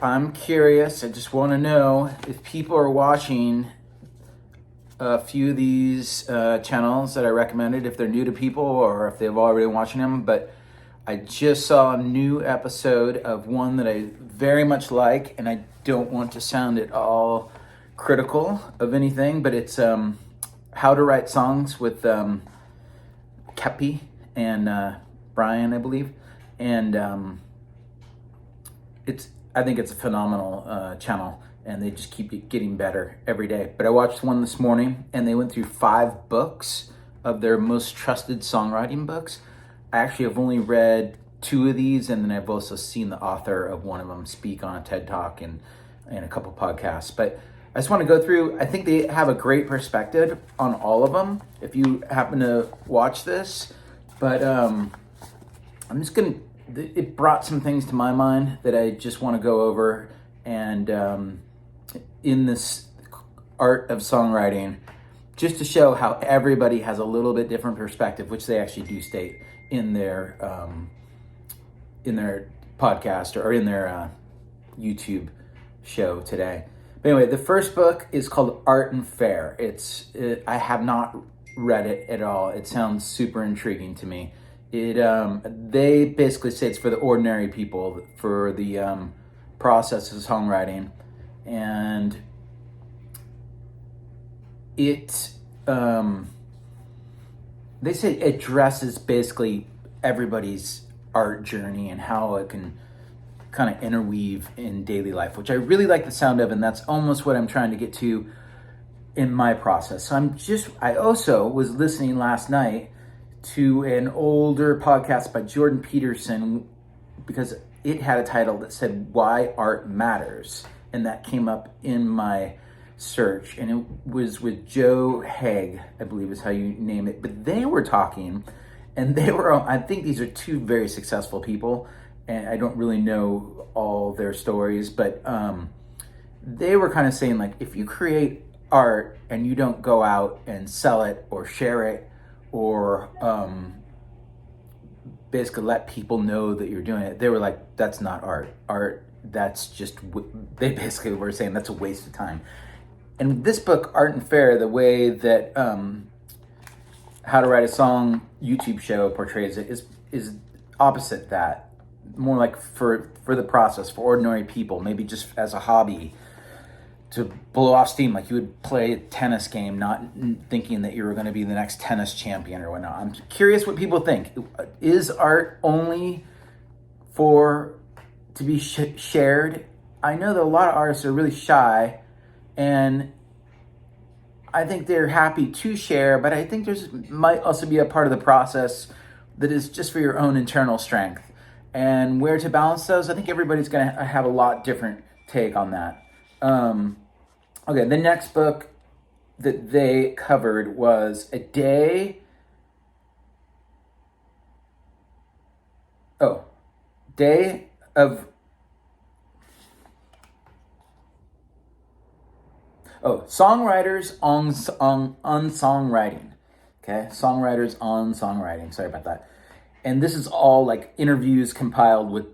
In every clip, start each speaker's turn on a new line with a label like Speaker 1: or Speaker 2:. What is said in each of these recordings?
Speaker 1: I'm curious. I just want to know if people are watching a few of these channels that I recommended, if they're new to people or if they've already been watching them. But I just saw a new episode of one that I very much like, and I don't want to sound at all critical of anything, but it's How to Write Songs with Keppie and Brian, I believe. And I think it's a phenomenal channel, and they just keep getting better every day. But I watched one this morning, and they went through 5 books of their most trusted songwriting books. I actually have only read 2 of these, and then I've also seen the author of one of them speak on a TED Talk and a couple podcasts. But I just want to go through, I think they have a great perspective on all of them, if you happen to watch this. But I'm just going to, it brought some things to my mind that I just want to go over. And in this art of songwriting, just to show how everybody has a little bit different perspective, which they actually do state in their podcast or in their YouTube show today. But anyway, the first book is called Art and Fair. I have not read it at all. It sounds super intriguing to me. They basically say it's for the ordinary people, for the process of songwriting, and they say it addresses basically everybody's art journey and how it can kind of interweave in daily life, which I really like the sound of, and that's almost what I'm trying to get to in my process. So I also was listening last night to an older podcast by Jordan Peterson, because it had a title that said Why Art Matters, and that came up in my search, and it was with Joe Haig, I believe is how you name it. But they were talking, and I think these are 2 very successful people, and I don't really know all their stories, but they were kind of saying, like, if you create art and you don't go out and sell it or share it or basically let people know that you're doing it, they were like, that's not art, that's just, they basically were saying that's a waste of time. And this book, Art and Fair, the way that How to Write a Song YouTube show portrays it is opposite that. More like for the process, for ordinary people, maybe just as a hobby, to blow off steam, like you would play a tennis game, not thinking that you were going to be the next tennis champion or whatnot. I'm curious what people think. Is art only to be shared? I know that a lot of artists are really shy, and I think they're happy to share, but I think might also be a part of the process that is just for your own internal strength. And where to balance those, I think everybody's going to have a lot different take on that. Okay, the next book that they covered was Day of Songwriters on Songwriting. Okay, Songwriters on Songwriting. Sorry about that. And this is all like interviews compiled with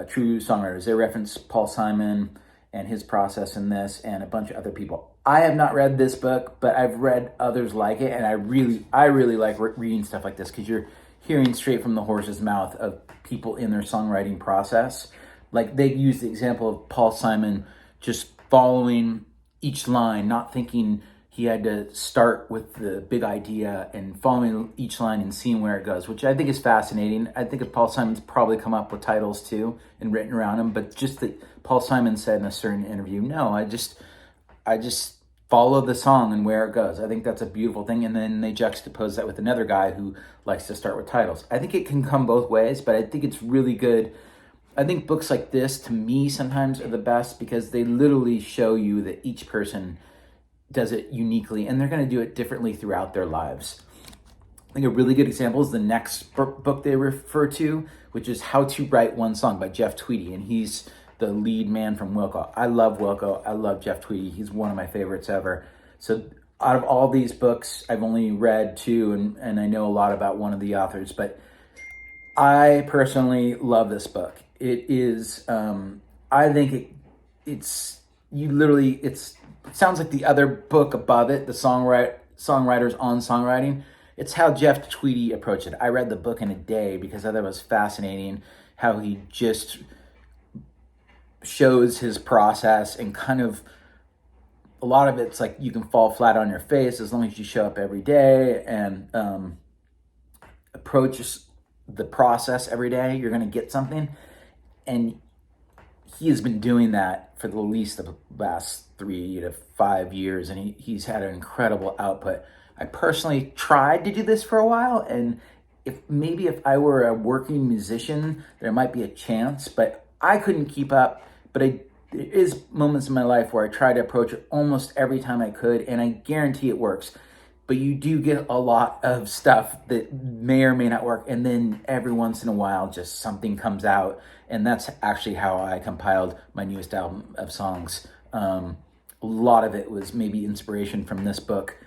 Speaker 1: true songwriters. They reference Paul Simon and his process in this, and a bunch of other people. I have not read this book, but I've read others like it, and I really like reading stuff like this, because you're hearing straight from the horse's mouth of people in their songwriting process. Like, they use the example of Paul Simon just following each line, not thinking he had to start with the big idea, and following each line and seeing where it goes, which I think is fascinating. I think Paul Simon's probably come up with titles too and written around him, but just that Paul Simon said in a certain interview, no, I just follow the song and where it goes. I think that's a beautiful thing. And then they juxtapose that with another guy who likes to start with titles. I think it can come both ways, but I think it's really good. I think books like this, to me, sometimes are the best, because they literally show you that each person does it uniquely, and they're going to do it differently throughout their lives. I think a really good example is the next book they refer to, which is How to Write One Song by Jeff Tweedy, and he's the lead man from Wilco. I love Wilco. I love Jeff Tweedy. He's one of my favorites ever. So out of all these books, I've only read 2, and I know a lot about one of the authors, but I personally love this book. It is I think it's you literally it sounds like the other book above it, the songwriters on songwriting. It's how Jeff Tweedy approached it. I read the book in a day because I thought it was fascinating how he just shows his process, and kind of a lot of it's like you can fall flat on your face as long as you show up every day and approach the process every day, you're going to get something. And he has been doing that for the least the last 3 to 5 years, and he's had an incredible output. I personally tried to do this for a while, and if I were a working musician, there might be a chance, but I couldn't keep up. But there is moments in my life where I try to approach it almost every time I could, and I guarantee it works. But you do get a lot of stuff that may or may not work, and then every once in a while, just something comes out, and that's actually how I compiled my newest album of songs. A lot of it was maybe inspiration from this book,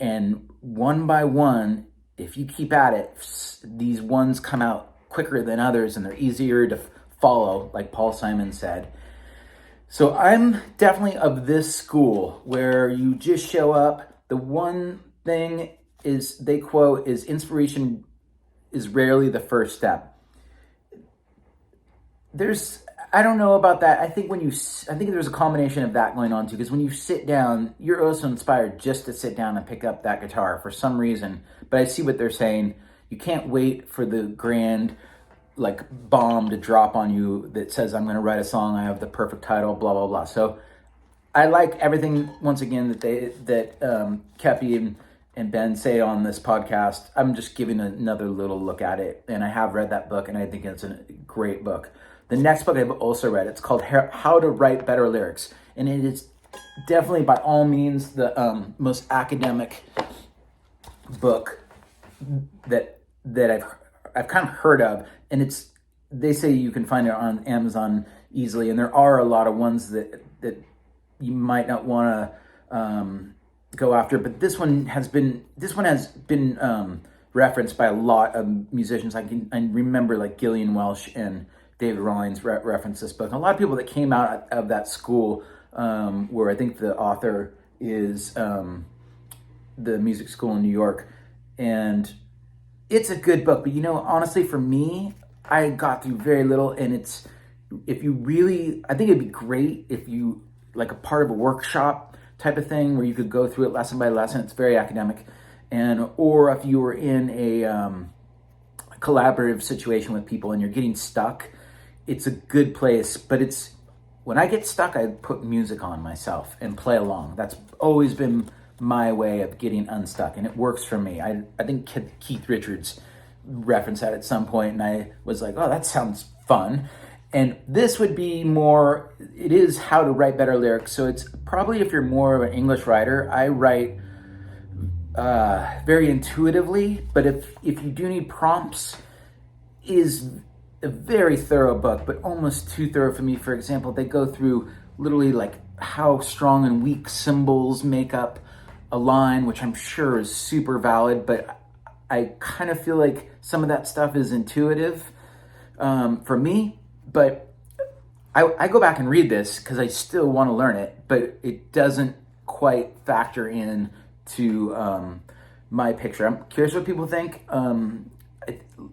Speaker 1: and one by one, if you keep at it, these ones come out quicker than others, and they're easier to follow, like Paul Simon said. So I'm definitely of this school where you just show up. The one thing is, they quote, is inspiration is rarely the first step. I don't know about that. I think there's a combination of that going on too, because when you sit down, you're also inspired just to sit down and pick up that guitar for some reason. But I see what they're saying. You can't wait for the grand like bomb to drop on you that says, I'm going to write a song, I have the perfect title, blah, blah, blah. So I like everything, once again, that Keppie and Ben say on this podcast. I'm just giving another little look at it, and I have read that book, and I think it's a great book. The next book I've also read, it's called How to Write Better Lyrics, and it is definitely by all means the most academic book that I've kind of heard of, and they say you can find it on Amazon easily, and there are a lot of ones that you might not want to go after, but this one has been referenced by a lot of musicians. I remember like Gillian Welsh and David Rawlings referenced this book. And a lot of people that came out of that school, where I think the author is the music school in New York, and it's a good book. But honestly, for me, I got through very little, and I think it'd be great if you like a part of a workshop type of thing where you could go through it lesson by lesson. It's very academic, or if you were in a collaborative situation with people and you're getting stuck, it's a good place. But when I get stuck, I put music on myself and play along. That's always been my way of getting unstuck, and it works for me. I think Keith Richards referenced that at some point, and I was like, oh, that sounds fun. And this would be more, it is How to Write Better Lyrics. So it's probably, if you're more of an English writer, I write very intuitively, but if you do need prompts, is a very thorough book, but almost too thorough for me. For example, they go through literally like how strong and weak symbols make up a line, which I'm sure is super valid, but I kind of feel like some of that stuff is intuitive for me. But I go back and read this because I still want to learn it, but it doesn't quite factor in to my picture. I'm curious what people think.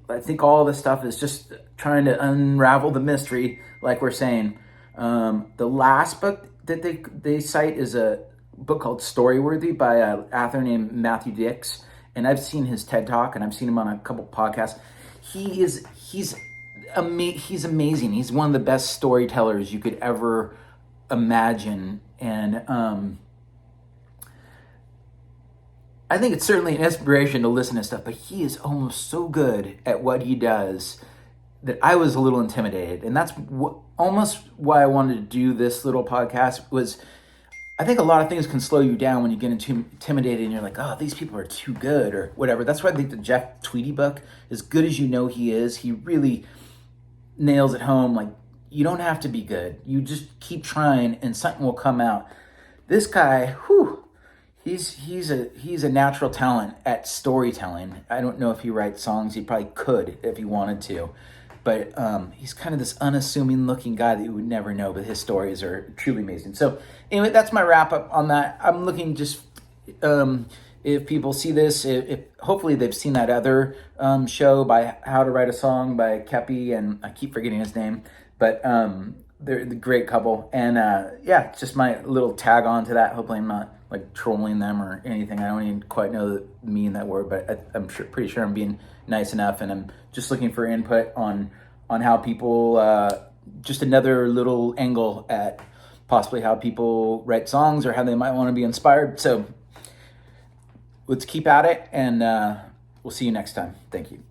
Speaker 1: I think all this stuff is just trying to unravel the mystery, like we're saying. The last book that they cite is a book called Storyworthy by an author named Matthew Dix, and I've seen his TED Talk, and I've seen him on a couple podcasts. He's amazing. He's one of the best storytellers you could ever imagine, and I think it's certainly an inspiration to listen to stuff, but he is almost so good at what he does that I was a little intimidated. And that's almost why I wanted to do this little podcast. Was I think a lot of things can slow you down when you get intimidated and you're like, oh, these people are too good or whatever. That's why I think the Jeff Tweedy book, as good as he is, he really nails it home. Like, you don't have to be good. You just keep trying and something will come out. This guy, he's a natural talent at storytelling. I don't know if he writes songs. He probably could if he wanted to. but he's kind of this unassuming looking guy that you would never know, but his stories are truly amazing. So anyway, that's my wrap up on that. I'm looking just if people see this, if hopefully they've seen that other show by How to Write a Song by Keppie, and I keep forgetting his name, but they're the great couple. And yeah, just my little tag on to that. Hopefully I'm not like trolling them or anything. I don't even quite know the meaning of that word, but I'm pretty sure I'm being nice enough, and I'm just looking for input on how people, just another little angle at possibly how people write songs or how they might want to be inspired. So let's keep at it, and we'll see you next time. Thank you.